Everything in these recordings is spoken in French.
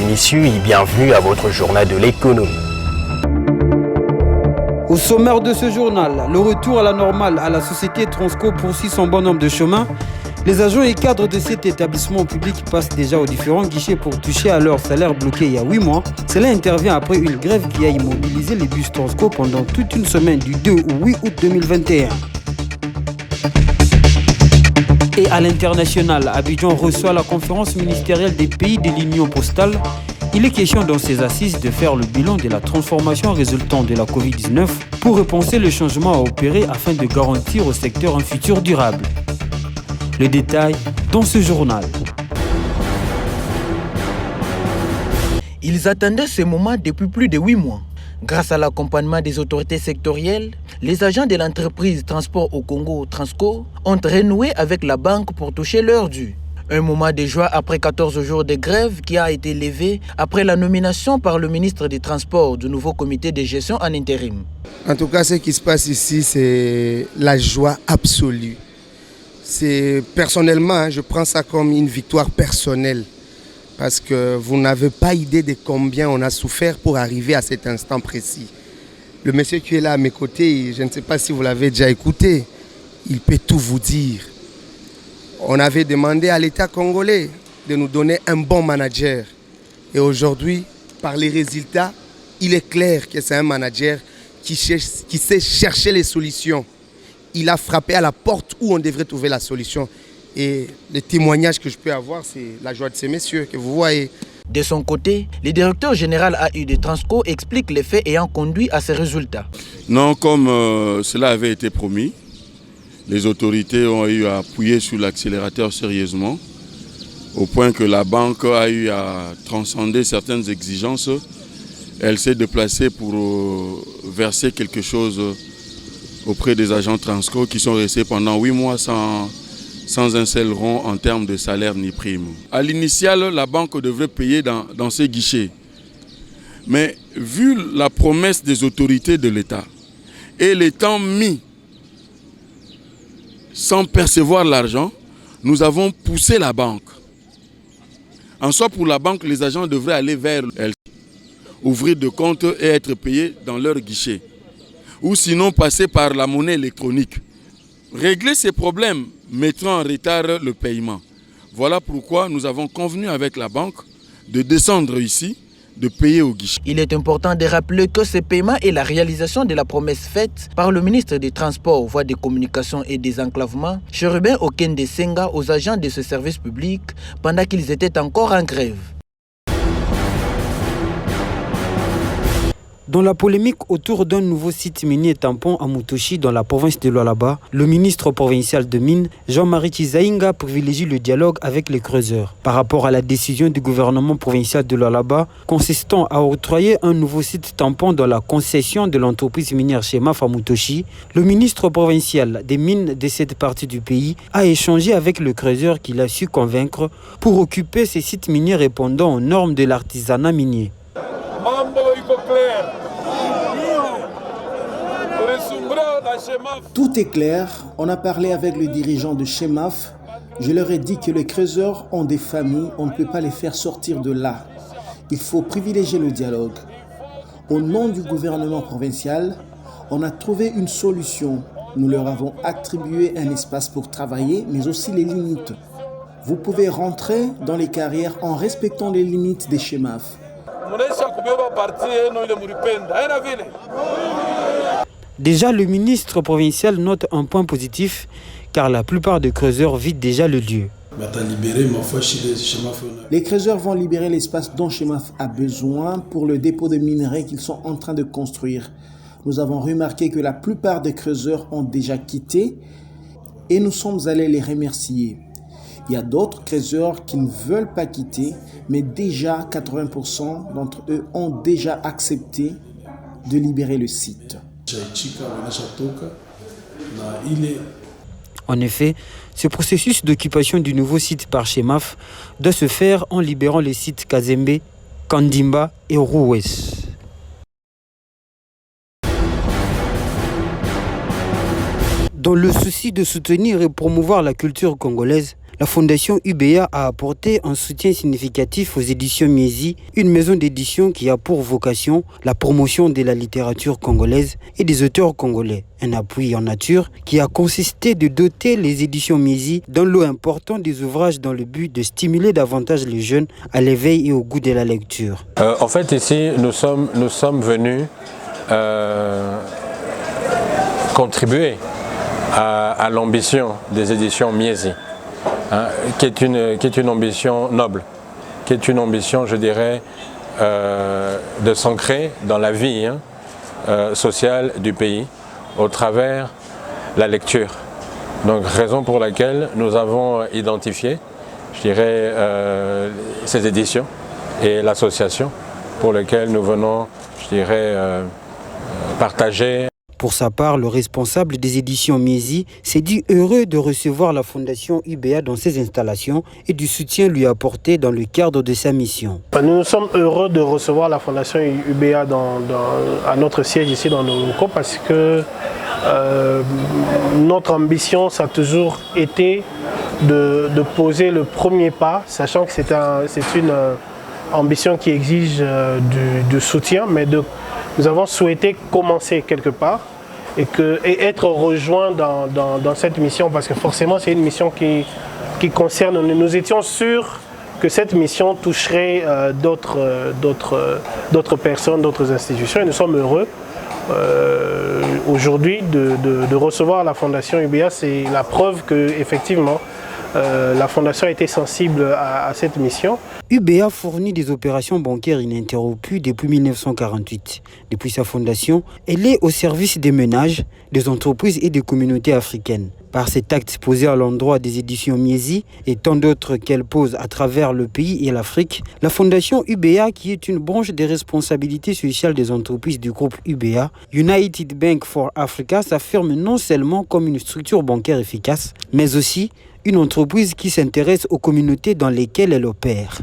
initiés et bienvenue à votre journal de l'économie. Au sommaire de ce journal, le retour à la normale à la société Transco poursuit son bon nombre de chemins. Les agents et cadres de cet établissement public passent déjà aux différents guichets pour toucher à leur salaire bloqué il y a 8 mois. Cela intervient après une grève qui a immobilisé les bus Transco pendant toute une semaine du 2 au 8 août 2021. Et à l'international, Abidjan reçoit la conférence ministérielle des pays de l'Union postale. Il est question dans ces assises de faire le bilan de la transformation résultant de la Covid-19 pour repenser le changement à opérer afin de garantir au secteur un futur durable. Le détail dans ce journal. Ils attendaient ce moment depuis plus de 8 mois. Grâce à l'accompagnement des autorités sectorielles, les agents de l'entreprise Transport au Congo, Transco, ont renoué avec la banque pour toucher leur dû. Un moment de joie après 14 jours de grève qui a été levé après la nomination par le ministre des Transports du nouveau comité de gestion en intérim. En tout cas, ce qui se passe ici, c'est la joie absolue. Personnellement, je prends ça comme une victoire personnelle. Parce que vous n'avez pas idée de combien on a souffert pour arriver à cet instant précis. Le monsieur qui est là à mes côtés, je ne sais pas si vous l'avez déjà écouté, il peut tout vous dire. On avait demandé à l'État congolais de nous donner un bon manager. Et aujourd'hui, par les résultats, il est clair que c'est un manager qui sait chercher les solutions. Il a frappé à la porte où on devrait trouver la solution. Et le témoignage que je peux avoir, c'est la joie de ces messieurs que vous voyez. De son côté, le directeur général AU de Transco explique les faits ayant conduit à ces résultats. Non, comme cela avait été promis, les autorités ont eu à appuyer sur l'accélérateur sérieusement, au point que la banque a eu à transcender certaines exigences. Elle s'est déplacée pour verser quelque chose auprès des agents Transco qui sont restés pendant 8 mois sans un seul rond en termes de salaire ni prime. À l'initiale, la banque devrait payer dans ses guichets. Mais vu la promesse des autorités de l'État et les temps mis sans percevoir l'argent, nous avons poussé la banque. En soi, pour la banque, les agents devraient aller vers elle, ouvrir de comptes et être payés dans leur guichet. Ou sinon passer par la monnaie électronique. Régler ces problèmes mettra en retard le paiement. Voilà pourquoi nous avons convenu avec la banque de descendre ici, de payer au guichet. Il est important de rappeler que ce paiement est la réalisation de la promesse faite par le ministre des Transports, Voies de Communication et Désenclavement, Chérubin Okende Senga, aux agents de ce service public pendant qu'ils étaient encore en grève. Dans la polémique autour d'un nouveau site minier tampon à Mutoshi dans la province de Lualaba, le ministre provincial de Mines, Jean-Marie Chizaïnga, privilégie le dialogue avec les creuseurs. Par rapport à la décision du gouvernement provincial de Lualaba consistant à octroyer un nouveau site tampon dans la concession de l'entreprise minière Chemaf à Mutoshi, le ministre provincial des Mines de cette partie du pays a échangé avec le creuseur qu'il a su convaincre pour occuper ces sites miniers répondant aux normes de l'artisanat minier. Tout est clair, on a parlé avec le dirigeant de Chemaf. Je leur ai dit que les creuseurs ont des familles, on ne peut pas les faire sortir de là. Il faut privilégier le dialogue. Au nom du gouvernement provincial, on a trouvé une solution. Nous leur avons attribué un espace pour travailler, mais aussi les limites. Vous pouvez rentrer dans les carrières en respectant les limites des Chemaf. Déjà, le ministre provincial note un point positif, car la plupart des creuseurs vident déjà le lieu. Les creuseurs vont libérer l'espace dont Chemaf a besoin pour le dépôt de minerais qu'ils sont en train de construire. Nous avons remarqué que la plupart des creuseurs ont déjà quitté et nous sommes allés les remercier. Il y a d'autres creuseurs qui ne veulent pas quitter, mais déjà 80% d'entre eux ont déjà accepté de libérer le site. En effet, ce processus d'occupation du nouveau site par Chemaf doit se faire en libérant les sites Kazembe, Kandimba et Roues. Dans le souci de soutenir et promouvoir la culture congolaise, la Fondation UBA a apporté un soutien significatif aux éditions Miezi, une maison d'édition qui a pour vocation la promotion de la littérature congolaise et des auteurs congolais. Un appui en nature qui a consisté de doter les éditions Miezi d'un lot important des ouvrages dans le but de stimuler davantage les jeunes à l'éveil et au goût de la lecture. En fait, ici, nous sommes venus contribuer à l'ambition des éditions Miezi, hein, qui est une ambition noble, qui est une ambition, je dirais, de s'ancrer dans la vie sociale du pays au travers la lecture. Donc, raison pour laquelle nous avons identifié, je dirais, ces éditions et l'association pour laquelle nous venons, je dirais, partager. Pour sa part, le responsable des éditions Miezi s'est dit heureux de recevoir la Fondation UBA dans ses installations et du soutien lui apporté dans le cadre de sa mission. Nous sommes heureux de recevoir la Fondation UBA à notre siège ici dans nos locaux parce que notre ambition, ça a toujours été de poser le premier pas, sachant que c'est une ambition qui exige du soutien, mais nous avons souhaité commencer quelque part et être rejoints dans cette mission parce que forcément c'est une mission qui concerne, nous étions sûrs que cette mission toucherait d'autres personnes, d'autres institutions et nous sommes heureux aujourd'hui de recevoir la Fondation UBA. C'est la preuve qu'effectivement la Fondation a été sensible à cette mission. UBA fournit des opérations bancaires ininterrompues depuis 1948. Depuis sa fondation, elle est au service des ménages, des entreprises et des communautés africaines. Par cet acte posé à l'endroit des éditions Miezi et tant d'autres qu'elle pose à travers le pays et l'Afrique, la Fondation UBA, qui est une branche des responsabilités sociales des entreprises du groupe UBA, United Bank for Africa, s'affirme non seulement comme une structure bancaire efficace, mais aussi une entreprise qui s'intéresse aux communautés dans lesquelles elle opère.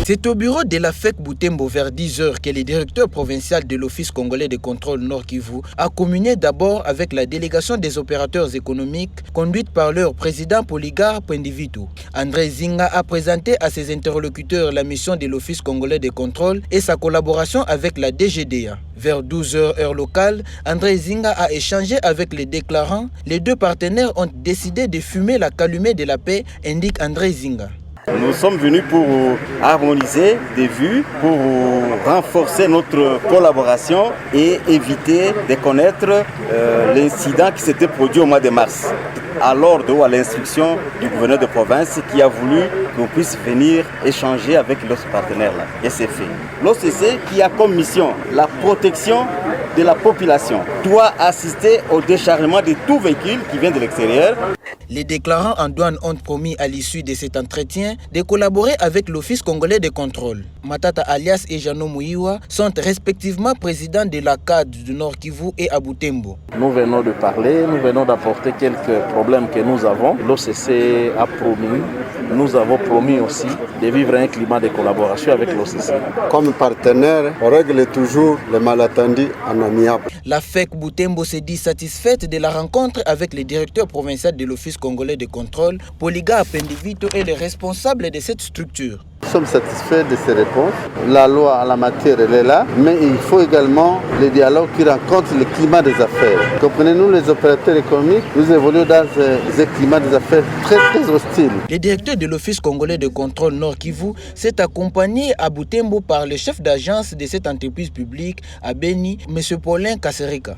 C'est au bureau de la FEC Butembo vers 10h que le directeur provincial de l'Office congolais de contrôle Nord Kivu a communié d'abord avec la délégation des opérateurs économiques conduite par leur président Poligar Pendivito. André Zinga a présenté à ses interlocuteurs la mission de l'Office congolais de contrôle et sa collaboration avec la DGDA. Vers 12h heure locale, André Zinga a échangé avec les déclarants. Les deux partenaires ont décidé de fumer la calumet de la paix, indique André Zinga. Nous sommes venus pour harmoniser des vues, pour renforcer notre collaboration et éviter de connaître l'incident qui s'était produit au mois de mars. À l'ordre ou à l'instruction du gouverneur de province qui a voulu qu'on puisse venir échanger avec notre partenaire là. Et c'est fait. L'OCC qui a comme mission la protection de la population doit assister au déchargement de tout véhicule qui vient de l'extérieur. Les déclarants en douane ont promis à l'issue de cet entretien de collaborer avec l'Office congolais de contrôle. Matata Alias et Jano Mouiwa sont respectivement présidents de la CAD du Nord Kivu et à Butembo. Nous venons de parler, nous venons d'apporter quelques problèmes que nous avons. L'OCC a promis, nous avons promis aussi de vivre un climat de collaboration avec l'OCC. Comme partenaire, on règle toujours les malentendus en amiable. La FEC Butembo s'est dit satisfaite de la rencontre avec le directeur provincial de l'Office congolais de contrôle, Poliga Pendivito, et les responsables de cette structure. Nous sommes satisfaits de ces réponses. La loi en la matière, elle est là, mais il faut également le dialogue qui rencontre le climat des affaires. Comprenez-nous, les opérateurs économiques, nous évoluons dans un climat des affaires très hostile. Le directeur de l'Office congolais de contrôle Nord Kivu s'est accompagné à Butembo par le chef d'agence de cette entreprise publique à Beni, M. Paulin Kasserika.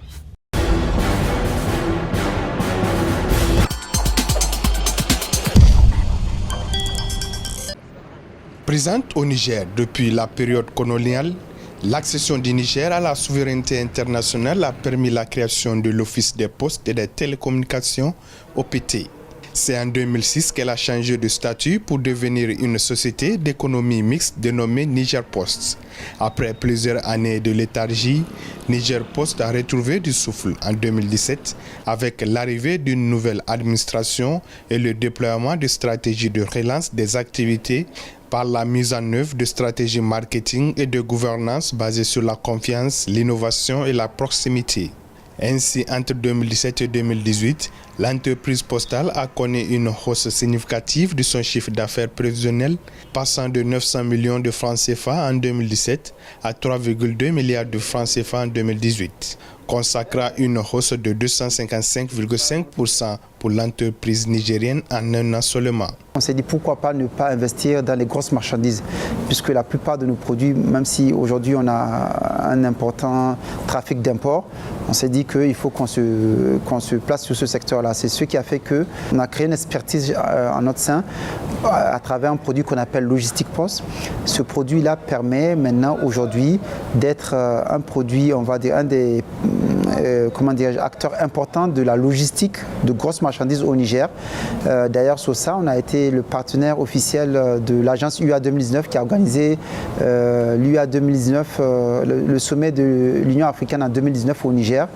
Présente au Niger depuis la période coloniale, l'accession du Niger à la souveraineté internationale a permis la création de l'Office des postes et des télécommunications, OPT. C'est en 2006 qu'elle a changé de statut pour devenir une société d'économie mixte dénommée Niger Post. Après plusieurs années de léthargie, Niger Post a retrouvé du souffle en 2017 avec l'arrivée d'une nouvelle administration et le déploiement de stratégies de relance des activités par la mise en œuvre de stratégies marketing et de gouvernance basées sur la confiance, l'innovation et la proximité. Ainsi, entre 2017 et 2018, l'entreprise postale a connu une hausse significative de son chiffre d'affaires prévisionnel, passant de 900 millions de francs CFA en 2017 à 3,2 milliards de francs CFA en 2018, consacrant une hausse de 255,5% pour l'entreprise nigérienne en un an seulement. On s'est dit pourquoi pas ne pas investir dans les grosses marchandises, puisque la plupart de nos produits, même si aujourd'hui on a un important trafic d'import, on s'est dit qu'il faut qu'on se place sur ce secteur-là. C'est ce qui a fait qu'on a créé une expertise en notre sein à travers un produit qu'on appelle Logistique Post. Ce produit-là permet maintenant aujourd'hui d'être un produit, on va dire, un des acteurs importants de la logistique de grosses marchandises au Niger. D'ailleurs, sur ça, on a été le partenaire officiel de l'agence UA 2019 qui a organisé l'UA 2019, le sommet de l'Union africaine en 2019 au Niger,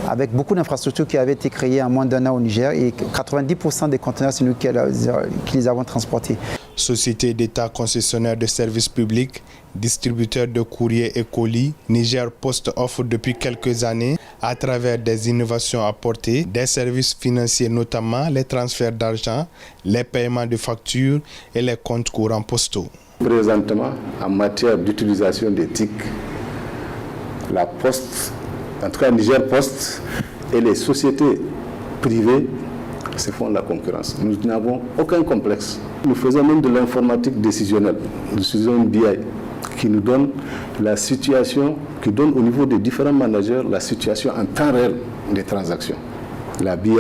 avec beaucoup d'infrastructures qui avaient été créées en moins d'un an au Niger et 90% des conteneurs, c'est nous qui les avons transportés. Société d'État concessionnaire de services publics, distributeur de courriers et colis, Niger Post offre depuis quelques années, à travers des innovations apportées, des services financiers, notamment les transferts d'argent, les paiements de factures et les comptes courants postaux. Présentement, en matière d'utilisation des TIC, la Poste, en tout cas Niger Post et les sociétés privées se font la concurrence. Nous n'avons aucun complexe. Nous faisons même de l'informatique décisionnelle. Nous utilisons une BI qui nous donne la situation, qui donne au niveau des différents managers la situation en temps réel des transactions. La BI,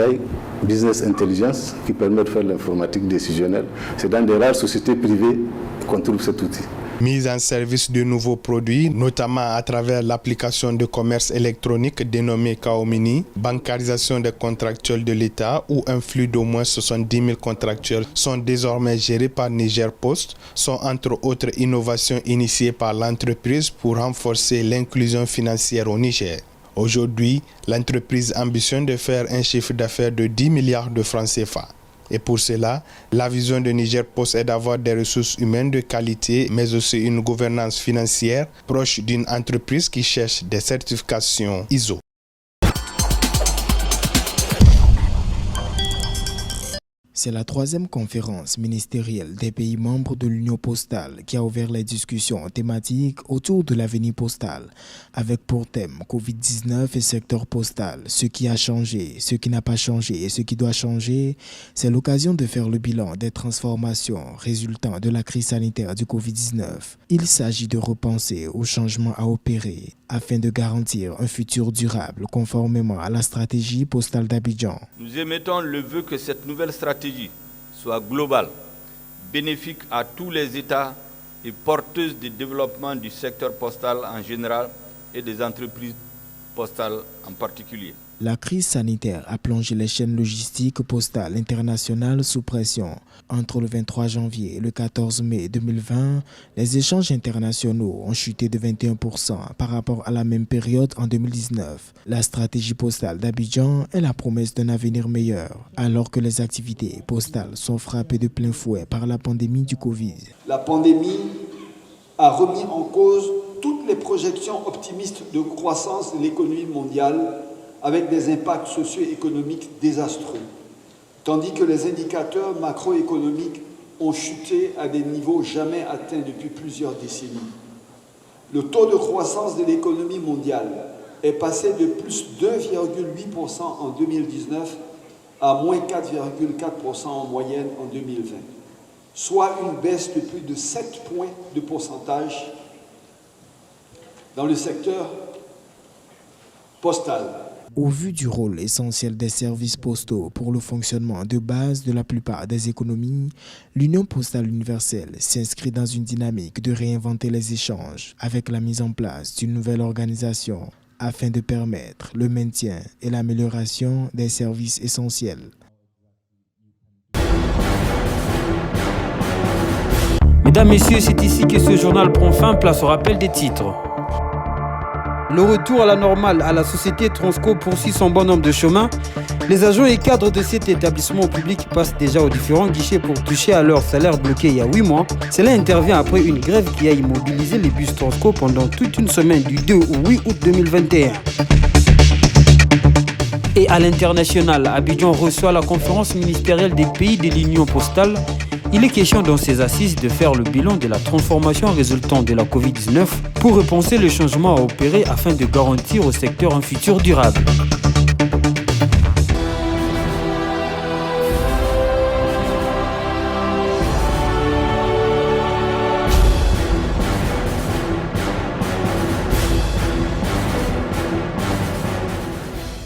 Business Intelligence, qui permet de faire l'informatique décisionnelle, c'est dans des rares sociétés privées qu'on trouve cet outil. Mise en service de nouveaux produits, notamment à travers l'application de commerce électronique dénommée Kaomini, bancarisation des contractuels de l'État où un flux d'au moins 70 000 contractuels sont désormais gérés par Niger Post, sont entre autres innovations initiées par l'entreprise pour renforcer l'inclusion financière au Niger. Aujourd'hui, l'entreprise ambitionne de faire un chiffre d'affaires de 10 milliards de francs CFA. Et pour cela, la vision de Niger Post est d'avoir des ressources humaines de qualité, mais aussi une gouvernance financière proche d'une entreprise qui cherche des certifications ISO. C'est la 3e conférence ministérielle des pays membres de l'Union postale qui a ouvert les discussions thématiques autour de l'avenir postal, avec pour thème Covid-19 et secteur postal, ce qui a changé, ce qui n'a pas changé et ce qui doit changer. C'est l'occasion de faire le bilan des transformations résultant de la crise sanitaire du Covid-19. Il s'agit de repenser aux changements à opérer afin de garantir un futur durable conformément à la stratégie postale d'Abidjan. Nous émettons le vœu que cette nouvelle stratégie soit globale, bénéfique à tous les États et porteuse du développement du secteur postal en général et des entreprises postales en particulier. La crise sanitaire a plongé les chaînes logistiques postales internationales sous pression. Entre le 23 janvier et le 14 mai 2020, les échanges internationaux ont chuté de 21% par rapport à la même période en 2019. La stratégie postale d'Abidjan est la promesse d'un avenir meilleur, alors que les activités postales sont frappées de plein fouet par la pandémie du Covid. La pandémie a remis en cause toutes les projections optimistes de croissance de l'économie mondiale, avec des impacts socio-économiques désastreux, tandis que les indicateurs macroéconomiques ont chuté à des niveaux jamais atteints depuis plusieurs décennies. Le taux de croissance de l'économie mondiale est passé de plus 2,8% en 2019 à moins 4,4% en moyenne en 2020, soit une baisse de plus de 7 points de pourcentage dans le secteur postal. Au vu du rôle essentiel des services postaux pour le fonctionnement de base de la plupart des économies, l'Union postale universelle s'inscrit dans une dynamique de réinventer les échanges avec la mise en place d'une nouvelle organisation afin de permettre le maintien et l'amélioration des services essentiels. Mesdames, Messieurs, c'est ici que ce journal prend fin. Place au rappel des titres. Le retour à la normale à la société Transco poursuit son bonhomme de chemin. Les agents et cadres de cet établissement public passent déjà aux différents guichets pour toucher à leur salaire bloqué il y a 8 mois. Cela intervient après une grève qui a immobilisé les bus Transco pendant toute une semaine du 2 au 8 août 2021. Et à l'international, Abidjan reçoit la conférence ministérielle des pays de l'Union postale. Il est question dans ces assises de faire le bilan de la transformation résultant de la Covid-19 pour repenser les changements à opérer afin de garantir au secteur un futur durable.